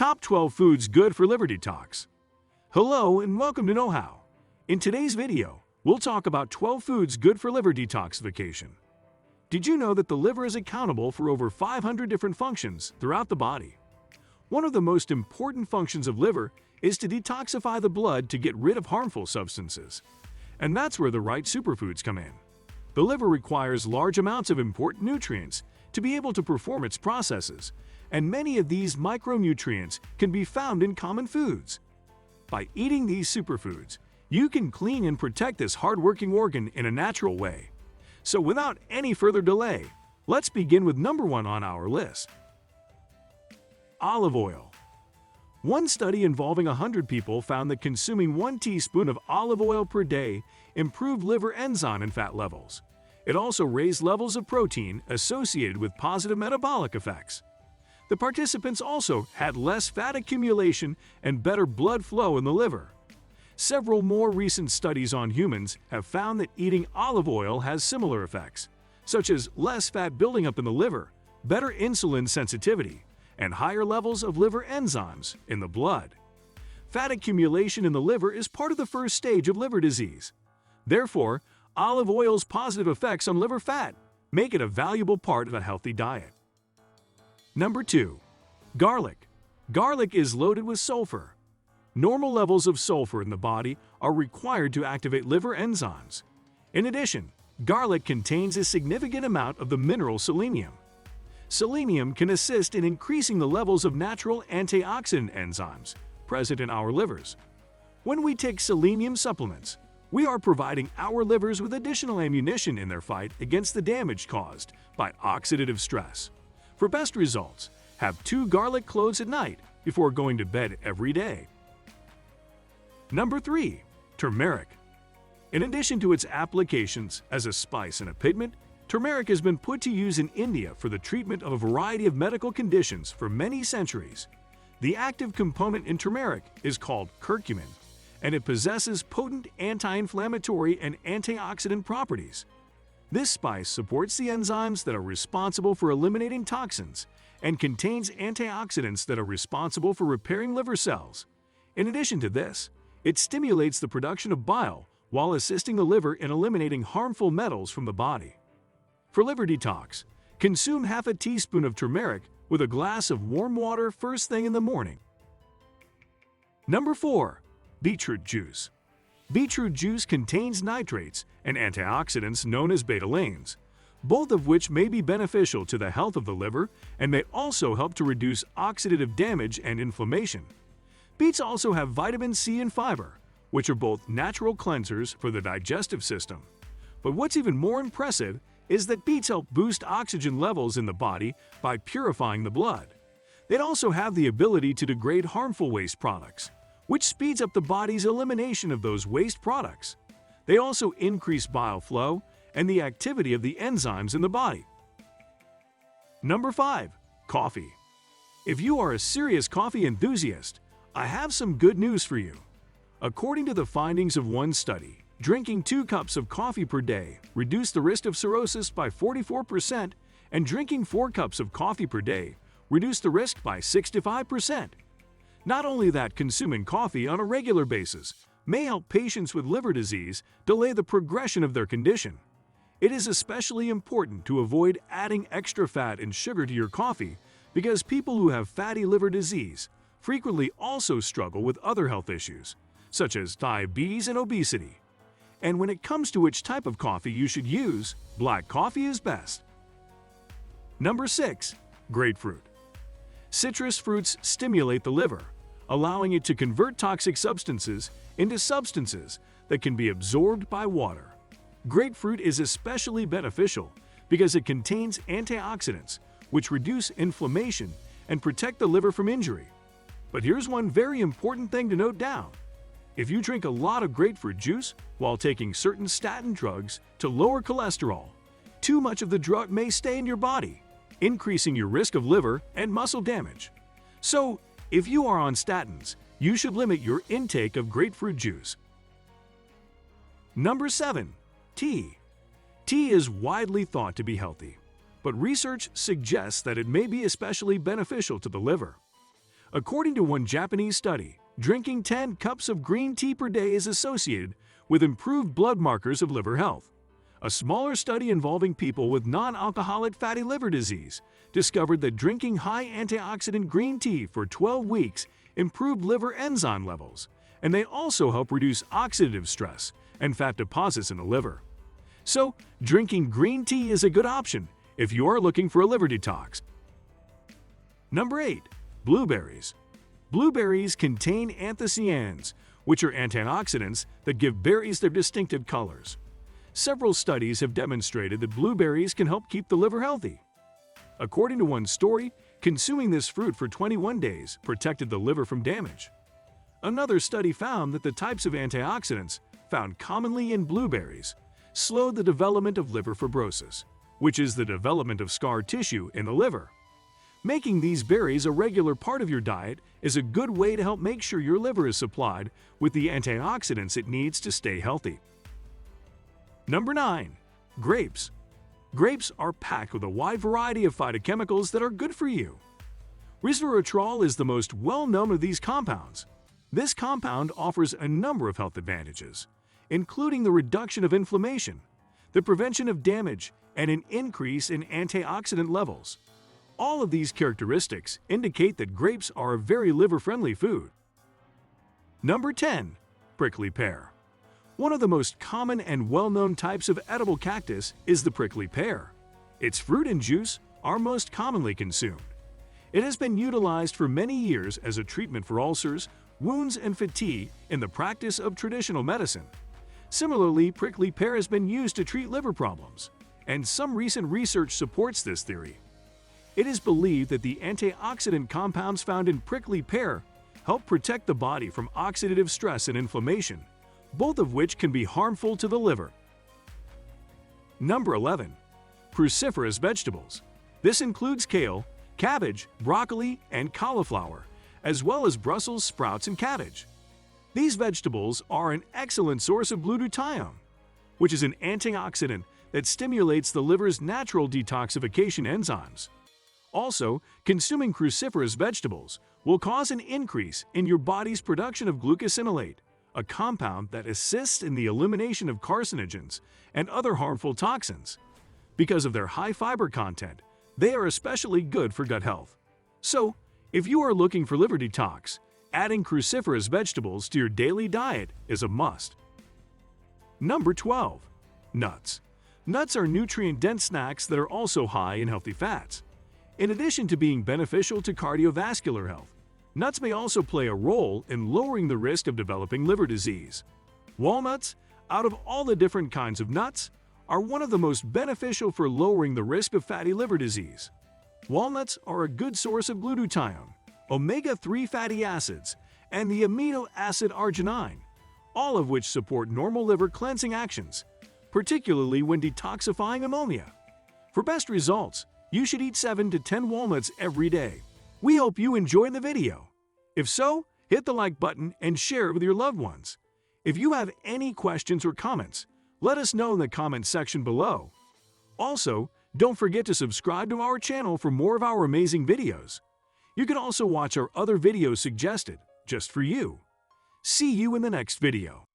Top 12 Foods Good for Liver Detox. Hello and welcome to Knowhow. In today's video, we'll talk about 12 foods good for liver detoxification. Did you know that the liver is accountable for over 500 different functions throughout the body? One of the most important functions of liver is to detoxify the blood to get rid of harmful substances. And that's where the right superfoods come in. The liver requires large amounts of important nutrients to be able to perform its processes, and many of these micronutrients can be found in common foods. By eating these superfoods, you can clean and protect this hard-working organ in a natural way. So without any further delay, let's begin with number 1 on our list. Olive oil. One study involving 100 people found that consuming 1 teaspoon of olive oil per day improved liver enzyme and fat levels. It also raised levels of protein associated with positive metabolic effects. The participants also had less fat accumulation and better blood flow in the liver. Several more recent studies on humans have found that eating olive oil has similar effects, such as less fat building up in the liver, better insulin sensitivity, and higher levels of liver enzymes in the blood. Fat accumulation in the liver is part of the first stage of liver disease. Therefore, olive oil's positive effects on liver fat make it a valuable part of a healthy diet. Number 2. Garlic. Garlic is loaded with sulfur. Normal levels of sulfur in the body are required to activate liver enzymes. In addition, garlic contains a significant amount of the mineral selenium. Selenium can assist in increasing the levels of natural antioxidant enzymes present in our livers. When we take selenium supplements, we are providing our livers with additional ammunition in their fight against the damage caused by oxidative stress. For best results, have 2 garlic cloves at night before going to bed every day. Number 3. Turmeric. In addition to its applications as a spice and a pigment, turmeric has been put to use in India for the treatment of a variety of medical conditions for many centuries. The active component in turmeric is called curcumin, and it possesses potent anti-inflammatory and antioxidant properties. This spice supports the enzymes that are responsible for eliminating toxins and contains antioxidants that are responsible for repairing liver cells. In addition to this, it stimulates the production of bile while assisting the liver in eliminating harmful metals from the body. For liver detox, consume half a teaspoon of turmeric with a glass of warm water first thing in the morning. Number 4. Beetroot juice. Beetroot juice contains nitrates and antioxidants known as betalains, both of which may be beneficial to the health of the liver and may also help to reduce oxidative damage and inflammation. Beets also have vitamin C and fiber, which are both natural cleansers for the digestive system. But what's even more impressive is that beets help boost oxygen levels in the body by purifying the blood. They also have the ability to degrade harmful waste products, which speeds up the body's elimination of those waste products. They also increase bile flow and the activity of the enzymes in the body. Number 5. Coffee. If you are a serious coffee enthusiast, I have some good news for you. According to the findings of one study, drinking 2 cups of coffee per day reduced the risk of cirrhosis by 44%, and drinking 4 cups of coffee per day reduced the risk by 65%. Not only that, consuming coffee on a regular basis may help patients with liver disease delay the progression of their condition. It is especially important to avoid adding extra fat and sugar to your coffee because people who have fatty liver disease frequently also struggle with other health issues, such as diabetes and obesity. And when it comes to which type of coffee you should use, black coffee is best. Number 6. Grapefruit. Citrus fruits stimulate the liver, allowing it to convert toxic substances into substances that can be absorbed by water. Grapefruit is especially beneficial because it contains antioxidants, which reduce inflammation and protect the liver from injury. But here's one very important thing to note down. If you drink a lot of grapefruit juice while taking certain statin drugs to lower cholesterol, too much of the drug may stay in your body, increasing your risk of liver and muscle damage. So, if you are on statins, you should limit your intake of grapefruit juice. Number 7. Tea. Tea is widely thought to be healthy, but research suggests that it may be especially beneficial to the liver. According to one Japanese study, drinking 10 cups of green tea per day is associated with improved blood markers of liver health. A smaller study involving people with non-alcoholic fatty liver disease discovered that drinking high antioxidant green tea for 12 weeks improved liver enzyme levels, and they also help reduce oxidative stress and fat deposits in the liver. So, drinking green tea is a good option if you are looking for a liver detox. Number 8. Blueberries. Blueberries contain anthocyanins, which are antioxidants that give berries their distinctive colors. Several studies have demonstrated that blueberries can help keep the liver healthy. According to one story, consuming this fruit for 21 days protected the liver from damage. Another study found that the types of antioxidants found commonly in blueberries slowed the development of liver fibrosis, which is the development of scar tissue in the liver. Making these berries a regular part of your diet is a good way to help make sure your liver is supplied with the antioxidants it needs to stay healthy. Number 9. Grapes. Grapes are packed with a wide variety of phytochemicals that are good for you. Resveratrol is the most well-known of these compounds. This compound offers a number of health advantages, including the reduction of inflammation, the prevention of damage, and an increase in antioxidant levels. All of these characteristics indicate that grapes are a very liver-friendly food. Number 10. Prickly pear. One of the most common and well-known types of edible cactus is the prickly pear. Its fruit and juice are most commonly consumed. It has been utilized for many years as a treatment for ulcers, wounds, and fatigue in the practice of traditional medicine. Similarly, prickly pear has been used to treat liver problems, and some recent research supports this theory. It is believed that the antioxidant compounds found in prickly pear help protect the body from oxidative stress and inflammation, both of which can be harmful to the liver. Number 11. Cruciferous vegetables. This includes kale, cabbage, broccoli, and cauliflower, as well as Brussels sprouts and cabbage. These vegetables are an excellent source of glutathione, which is an antioxidant that stimulates the liver's natural detoxification enzymes. Also, consuming cruciferous vegetables will cause an increase in your body's production of glucosinolate, a compound that assists in the elimination of carcinogens and other harmful toxins. Because of their high fiber content, they are especially good for gut health. So, if you are looking for liver detox, adding cruciferous vegetables to your daily diet is a must. Number 12. Nuts. Nuts are nutrient-dense snacks that are also high in healthy fats. In addition to being beneficial to cardiovascular health, nuts may also play a role in lowering the risk of developing liver disease. Walnuts, out of all the different kinds of nuts, are one of the most beneficial for lowering the risk of fatty liver disease. Walnuts are a good source of glutathione, omega-3 fatty acids, and the amino acid arginine, all of which support normal liver cleansing actions, particularly when detoxifying ammonia. For best results, you should eat 7 to 10 walnuts every day. We hope you enjoyed the video. If so, hit the like button and share it with your loved ones. If you have any questions or comments, let us know in the comment section below. Also, don't forget to subscribe to our channel for more of our amazing videos. You can also watch our other videos suggested just for you. See you in the next video.